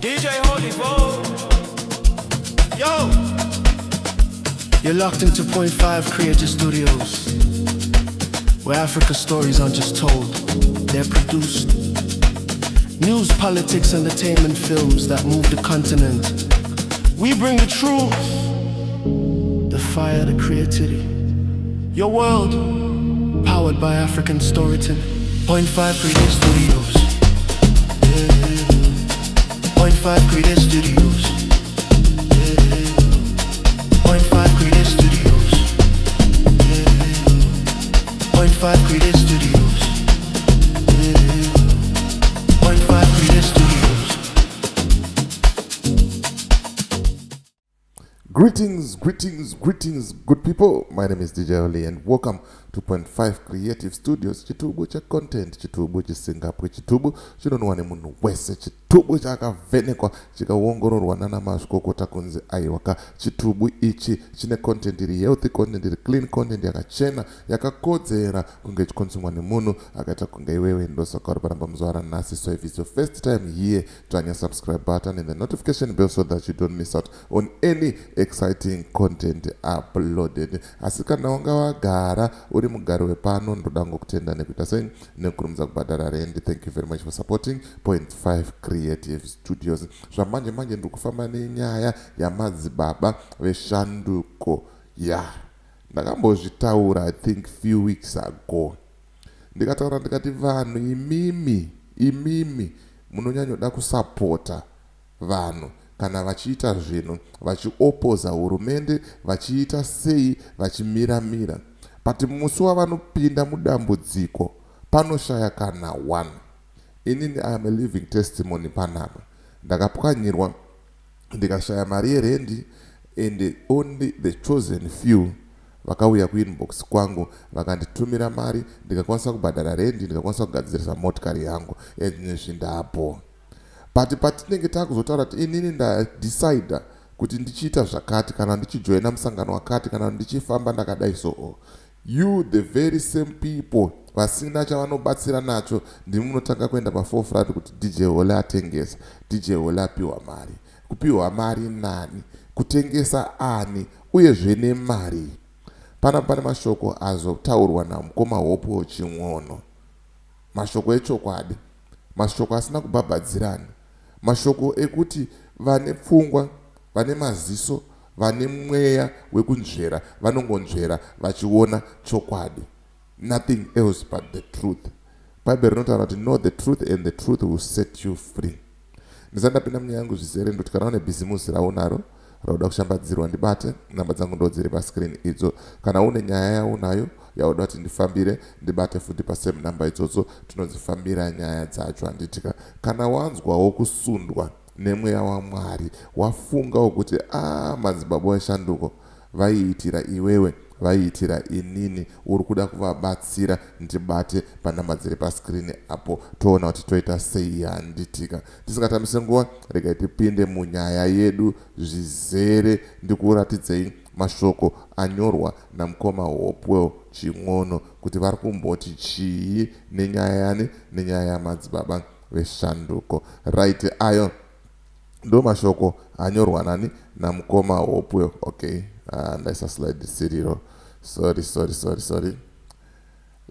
DJ Holy Vogue. Yo! You're locked into Point 5 Creative Studios, where Africa's stories aren't just told, they're produced. News, politics, entertainment films that move the continent. We bring the truth, the fire, the creativity. Your world, powered by African storytelling. Point 5 Creative Studios. Point 5 Creative Studios. Point 5 Creative Studios. Point 5 Creative Studios. Point 5 Creative Studios. Greetings, good people. My name is DJ Oli and welcome to Point 5 Creative Studios. Chitubu cha content, chitubu chisingapo, chitubu chinonwane munhu wese, chitubu chakavenekwa chikawongororwa nana mazvikokota kunzi aiwaka. Chitubu ichi chine content iri healthy content, iri clean content, yakachena, yakakodzera kunge chikonsumwa nemunhu akaita kunge iwewe ndosaka uri paramba muzvara nhasi. So if it's your first time here, turn your subscribe button and the notification bell so that you don't miss out on any exciting content uploaded. Asi kana wanga wagara uri mugaro wepano, ndoda ngokutenda nekuita sei nekurumidza kubhadhara rent. Thank you very much for supporting Point 5 Creative Studios. Zvamanje manje ndiri kufamba nenyaya yaMadzibaba VeShanduko. Ndakambozvitaura I think few weeks ago. Ndikataura ndikati vanhu imimi munonyanyoda kusapota vanhu kana vachiita zvinhu vachiopoza hurumende, vachiita sei, vachimiramira. But musi wavanopinda mudambudziko panoshaya kana one. Inini I am a living testimony panapa. Ndakapwanyirwa ndikashaya mari yerendi and only the chosen few vakauya kuinbox kwangu vakanditumira mari, ndikakwanisa kubhadhara rendi, ndikakwanisa kugadzirisa motikari yangu nezvindapo. But patinenge takuzotaura kuti inini ndadecida kuti ndichiita zvakati kana ndichijoina musangano wakati kana ndichifamba ndakadai so. You the very same people vasina chavanobatsira nacho ndimunotanga kuenda paforefront kuti DJ Ole atengesa, DJ Ole apiwa mari. Kupiwa mari nani? Kutengesa ani? Uyezve nemari. Pane mashoko azotaurwa namukoma Hopewell chimwono. Mashoko echokwadi. Mashoko asina kubhabhadzirana. Mashoko ekuti vane pfungwa, vane maziso, vane mweya wekunzvera, vanongonzvera vachiona chokwadi. Nothing else but the truth. Bible rinotaura kuti know the truth and the truth will set you free. Ndisandapinda munyaya yangu zvizere ndoti kana une bhizimusi raunaro rauda kushambadzirwa ndibate, namba dzangu ndo dziri pascreen idzo. Kana une nyaya yaunayo yauda kuti ndifambire ndibate futi pasame namba idzodzo, tinodzifambira nyaya dzacho. Handitika kana wanzwawo kusundwa nemweya waMwari, wafungawo kuti Madzibaba VeShanduko vaiitira iwewe, vaiitira inini, uri kuda kuvabatsira, ndibate panamba dziri pascreen apo toona kuti toita sei. Handitika tisingatamise nguva, regai tipinde munyaya yedu zvizere. Ndikuratidzei mashoko anyorwa namukoma Hopewell chimwono kuti vari kumboti chii nenyaya yani, nenyaya yaMadzibaba VeShanduko. Right, ayo ndo mashoko anyorwa nani namukoma Hopewell. Okay, ndaisa slide siriro. Sorry.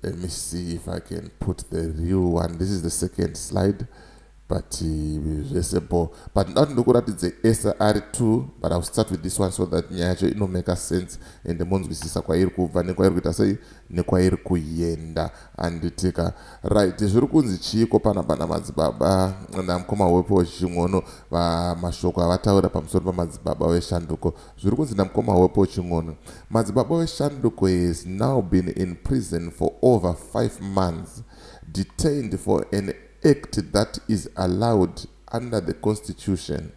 Let me see if I can put the real one. This is the second slide, but visible. But not ndokuratidze SR2, but I'll start with this one so that nyacho ino make sense and the monzwisisa kwairi kubva nekwairi kuita sei nekwairi kuyenda. Anditika right, zviri kunzi chiko pana Madzibaba namukoma Hopewell chimwono mashoko avataura pamusoro paMadzibaba VeShanduko. Zviri kunzi namukoma Hopewell chimwono, Madzibaba VeShanduko has now been in prison for over 5 months, detained for an act that is allowed under the Constitution.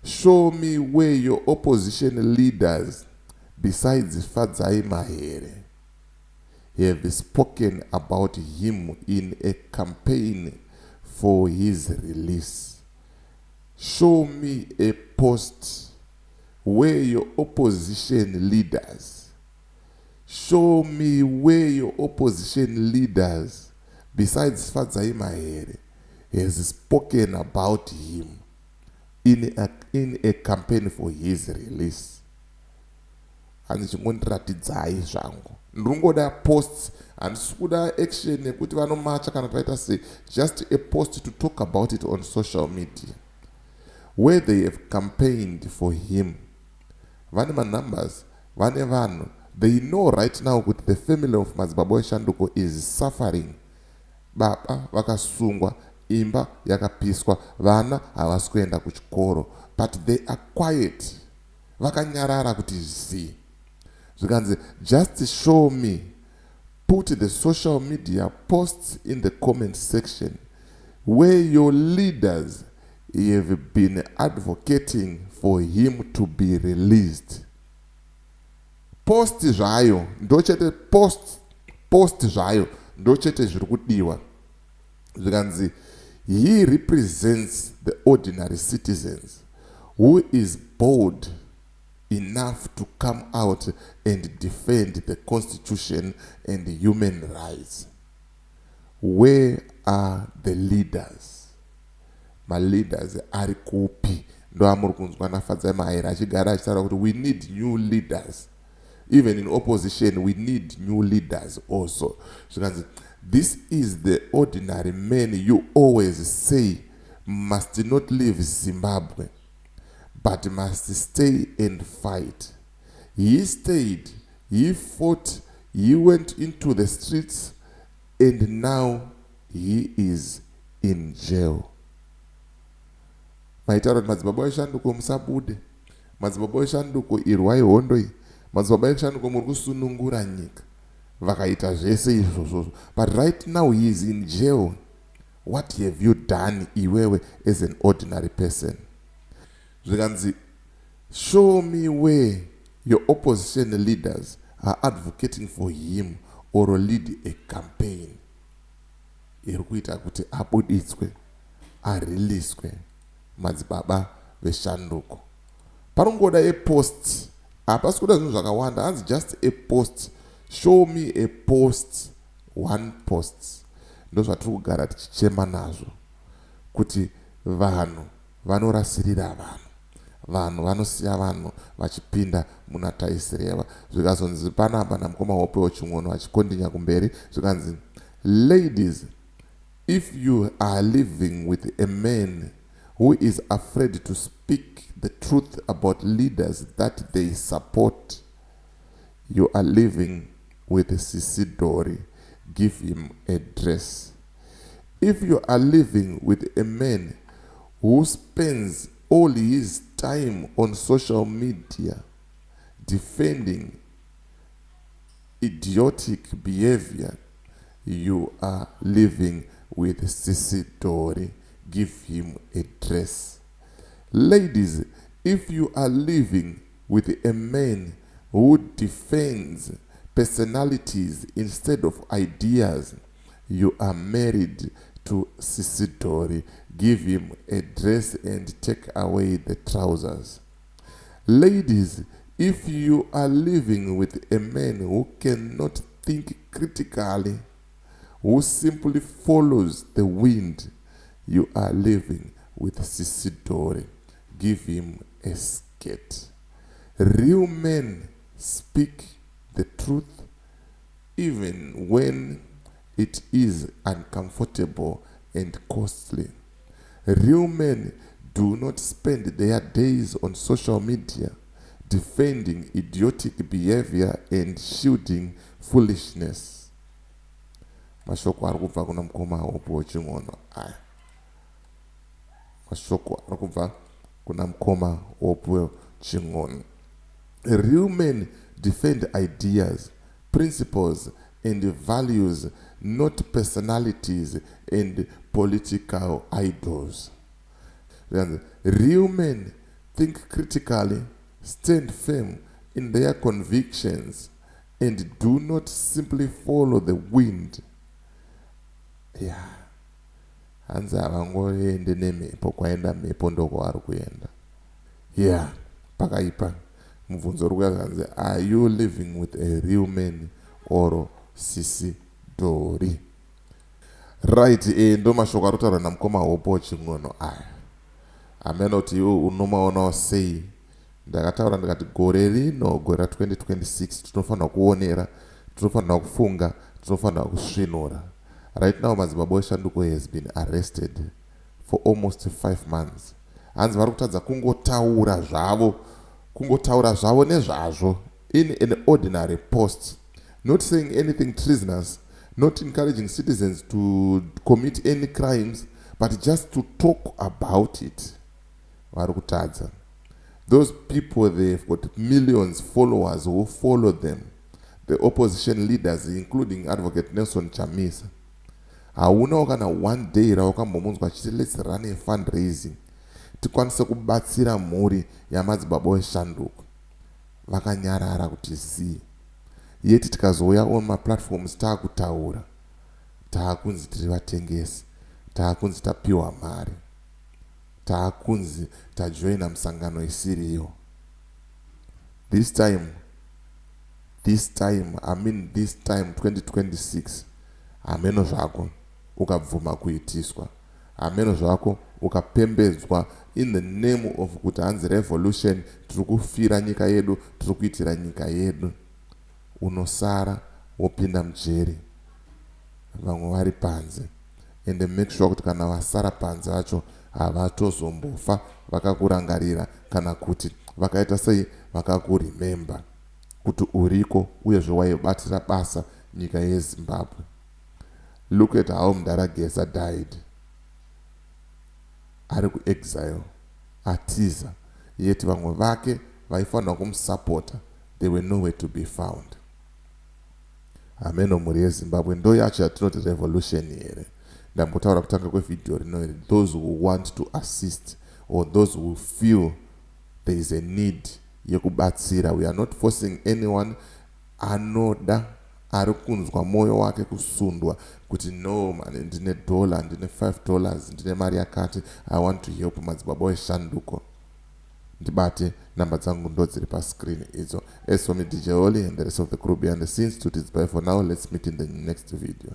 Show me where your opposition leaders, besides Fadzai Mahere, have spoken about him in a campaign for his release. Show me a post where your opposition leaders, show me where your opposition leaders, besides Fadzai Mahere, has spoken about him in a campaign for his release. Handichimondiratidzai zvangu ndinongoda posts, handisi kuda action yekuti vanomacha kana paita sei, just a post to talk about it on social media where they have campaigned for him. Vane numbers, vane vanhu, they know right now that the family of Madzibaba VeShanduko is suffering. Baba vakasungwa, imba yakapiswa, vana havasi kuenda kuchikoro, but they are quiet, vakanyarara kuti zi. Zvikanzi, just show me, put the social media posts in the comment section where your leaders have been advocating for him to be released. Post zvayo ndochete post zvayo ndochete zviri kudiwa. Zvikanzi, he represents the ordinary citizens who is bold enough to come out and defend the constitution and human rights. Where are the leaders? My leaders are kupi. Ndo amuri kunzwa nafadza maira achigara achitaura kuti we need new leaders. Even in opposition we need new leaders also. Zvikanzi, this is the ordinary man you always say must not leave Zimbabwe, but must stay and fight. He stayed, he fought, he went into the streets, and now he is in jail. Maitaura Madzibaba VeShanduko musabude. Madzibaba VeShanduko irwai hondo iyi. Madzibaba VeShanduko muri kusunungura nyika. Vakaita zvese izvozvo. But right now he is in jail. What have you done iwewe as an ordinary person? Zvikanzi, show me where your opposition leaders are advocating for him or lead a campaign. Iri kuita kuti abuditswe, ariliswe Madzibaba VeShanduko. Parongoda a post. Hapasi kuda zvinhu zvakawanda. Hanzi just a post. Show me a post. One post. Ndo zvatiri kugara tichichema nazvo. Kuti vanhu vanorasirira vanhu. Vanhu vanosiya vanhu vachipinda muna taisireva. Zvikazonzi panapa namukoma Hopewell ching'ono achikondinya kumberi. Zvikanzi, ladies, if you are living with a man who is afraid to speak the truth about leaders that they support, you are living with Sisi Dori. Give him a dress. If you are living with a man who spends all his time on social media defending idiotic behavior, you are living with Sisi Dori. Give him a dress. Ladies, if you are living with a man who defends personalities instead of ideas, you are married to Sisi Dori. Give him a dress and take away the trousers. Ladies, if you are living with a man who cannot think critically, who simply follows the wind, you are living with Sisi Dori. Give him a skirt. Real men speak the truth even when it is uncomfortable and costly. Real men do not spend their days on social media defending idiotic behavior and shielding foolishness. Mashoko arikubva kuna mukoma Hopewell ching'ono aya. Mashoko arikubva kuna mukoma Hopewell ching'ono. Real men defend ideas, principles, and values, not personalities and political idols. Real men think critically, stand firm in their convictions, and do not simply follow the wind. Yeah. Hanzi havangoende nemhepo, kwaenda mhepo ndoko ari kuenda. Yeah, pakaipa. Mubvunzo uri kuyakanzi, are you living with a real man or Sisi Dori? Right, ndo mashoko ari kutaurwa namukoma Hopewell ching'ono aya. amene kuti iwe unomaonawo sei. Ndakataura ndikati gore rino, gore 2026 tinofanira kuonera, tinofanira kufunga, tinofanira kusvinura. Right now Madzibaba VeShanduko has been arrested for almost 5 months. Hanzi vari kutadza kungotaura zvavo nezvazvo in an ordinary post, not saying anything treasonous, not encouraging citizens to commit any crimes, but just to talk about it. Vari kutadza. Those people, they've got millions followers who follow them. The opposition leaders, including Advocate Nelson Chamisa. Hauna kana one day rawakambomunzwa achiti let's run a fundraising tikwanise kubatsira mhuri yaMadzibaba VeShanduko. Vakanyarara kuti si. Yeti tikazouya on maplatforms taakutaura, taakunzi tiri vatengesi, taakunzi tapiwa mari, taakunzi tajoina musangano isiriyo. This time 2026, ameno zvako ukabvuma kuitiswa, ameno zvako ukapembedzwa in the name of kuti hanzi revolution, tiri kufira nyika yedu, tiri kuitira nyika yedu, unosara wopinda mujeri, vamwe vari panze. And make sure kuti kana vasara panze vacho havatozombofa vakakurangarira kana kuti vakaita sei vakakuremember kuti uriko uyezve waibatira basa nyika yeZimbabwe. Look at how Mdaragesa died. Ari kuexile, atiza, yeti vamwe vake vaifanira kumusupporta, they were nowhere to be found. Ameno mhuri yeZimbabwe ndo yacho yatinoti revolution here. Ndambotaura kutanga kwevideo rino, those who want to assist or those who feel there is a need yekubatsira. We are not forcing anyone. Anoda ari kunzwa moyo wake kusundwa kuti no man, ndine $, ndine $5, ndine mari yakati, I want to help Madzibaba VeShanduko. Ndibate namba dzangu ndo dziri pa screen idzo. As for me, DJ Oli and the rest of the crew behind the scenes, to this bye for now. Let's meet in the next video.